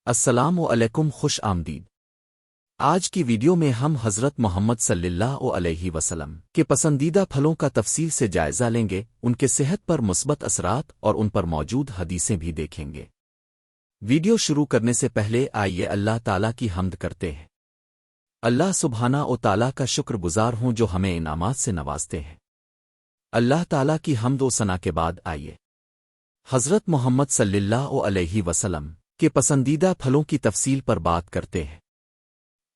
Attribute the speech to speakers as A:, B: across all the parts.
A: السلام علیکم، خوش آمدید۔ آج کی ویڈیو میں ہم حضرت محمد صلی اللہ علیہ وسلم کے پسندیدہ پھلوں کا تفصیل سے جائزہ لیں گے، ان کے صحت پر مثبت اثرات اور ان پر موجود حدیثیں بھی دیکھیں گے۔ ویڈیو شروع کرنے سے پہلے آئیے اللہ تعالیٰ کی حمد کرتے ہیں۔ اللہ سبحانہ و تعالیٰ کا شکر گزار ہوں جو ہمیں انعامات سے نوازتے ہیں۔ اللہ تعالیٰ کی حمد و ثنا کے بعد آئیے حضرت محمد صلی اللہ علیہ وسلم کے پسندیدہ پھلوں کی تفصیل پر بات کرتے ہیں۔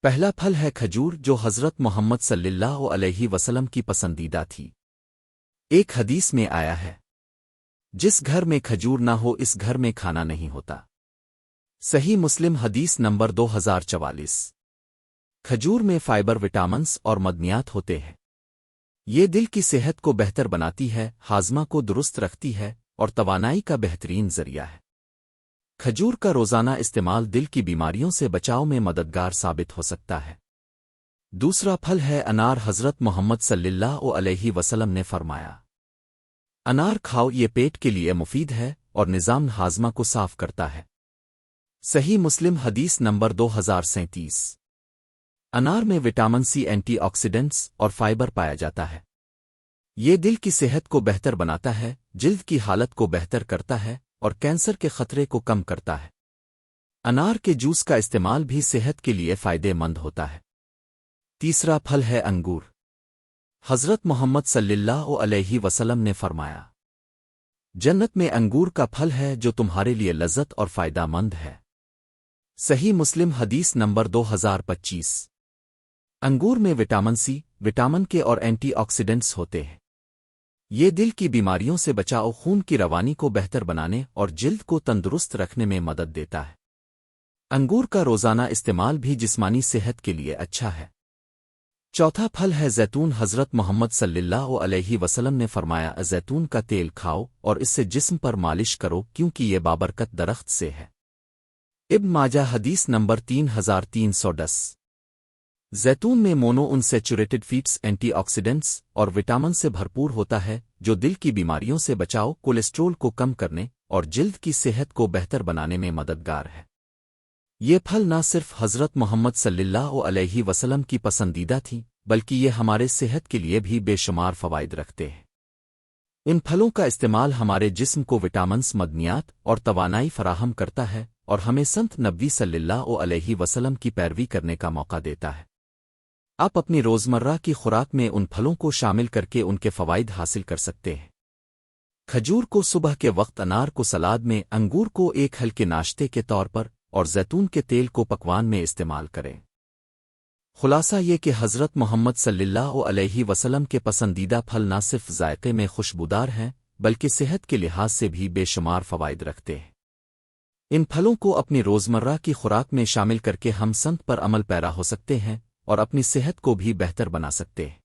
A: پہلا پھل ہے کھجور، جو حضرت محمد صلی اللہ علیہ وسلم کی پسندیدہ تھی۔ ایک حدیث میں آیا ہے، جس گھر میں کھجور نہ ہو اس گھر میں کھانا نہیں ہوتا۔ صحیح مسلم حدیث نمبر 2044۔ کھجور میں فائبر، وٹامنز اور معدنیات ہوتے ہیں۔ یہ دل کی صحت کو بہتر بناتی ہے، ہاضمہ کو درست رکھتی ہے اور توانائی کا بہترین ذریعہ ہے۔ کھجور کا روزانہ استعمال دل کی بیماریوں سے بچاؤ میں مددگار ثابت ہو سکتا ہے۔ دوسرا پھل ہے انار۔ حضرت محمد صلی اللہ علیہ وسلم نے فرمایا، انار کھاؤ، یہ پیٹ کے لیے مفید ہے اور نظام ہاضمہ کو صاف کرتا ہے۔ صحیح مسلم حدیث نمبر 2037۔ انار میں وٹامن سی، اینٹی آکسیڈنٹس اور فائبر پایا جاتا ہے۔ یہ دل کی صحت کو بہتر بناتا ہے، جلد کی حالت کو بہتر کرتا ہے اور کینسر کے خطرے کو کم کرتا ہے۔ انار کے جوس کا استعمال بھی صحت کے لیے فائدے مند ہوتا ہے۔ تیسرا پھل ہے انگور۔ حضرت محمد صلی اللہ علیہ وسلم نے فرمایا، جنت میں انگور کا پھل ہے جو تمہارے لیے لذت اور فائدہ مند ہے۔ صحیح مسلم حدیث نمبر 2025۔ انگور میں وٹامن سی، وٹامن کے اور اینٹی آکسیڈنٹس ہوتے ہیں۔ یہ دل کی بیماریوں سے بچاؤ، خون کی روانی کو بہتر بنانے اور جلد کو تندرست رکھنے میں مدد دیتا ہے۔ انگور کا روزانہ استعمال بھی جسمانی صحت کے لیے اچھا ہے۔ چوتھا پھل ہے زیتون۔ حضرت محمد صلی اللہ علیہ وسلم نے فرمایا، زیتون کا تیل کھاؤ اور اس سے جسم پر مالش کرو کیونکہ یہ بابرکت درخت سے ہے۔ ابن ماجہ حدیث نمبر 3310۔ زیتون میں monounsaturated fats, antioxidants اور وٹامن سے بھرپور ہوتا ہے جو دل کی بیماریوں سے بچاؤ، کولیسٹرول کو کم کرنے اور جلد کی صحت کو بہتر بنانے میں مددگار ہے۔ یہ پھل نہ صرف حضرت محمد صلی اللہ علیہ وسلم کی پسندیدہ تھی بلکہ یہ ہمارے صحت کے لیے بھی بے شمار فوائد رکھتے ہیں۔ ان پھلوں کا استعمال ہمارے جسم کو وٹامنز، معدنیات اور توانائی فراہم کرتا ہے اور ہمیں سنت نبی صلی اللہ علیہ وسلم کی پیروی کرنے کا موقع دیتا ہے۔ آپ اپنی روزمرہ کی خوراک میں ان پھلوں کو شامل کر کے ان کے فوائد حاصل کر سکتے ہیں۔ کھجور کو صبح کے وقت، انار کو سلاد میں، انگور کو ایک ہلکے ناشتے کے طور پر اور زیتون کے تیل کو پکوان میں استعمال کریں۔ خلاصہ یہ کہ حضرت محمد صلی اللہ علیہ وسلم کے پسندیدہ پھل نہ صرف ذائقے میں خوشبودار ہیں بلکہ صحت کے لحاظ سے بھی بے شمار فوائد رکھتے ہیں۔ ان پھلوں کو اپنی روزمرہ کی خوراک میں شامل کر کے ہم سنت پر عمل پیرا ہو سکتے ہیں اور اپنی صحت کو بھی بہتر بنا سکتے ہیں۔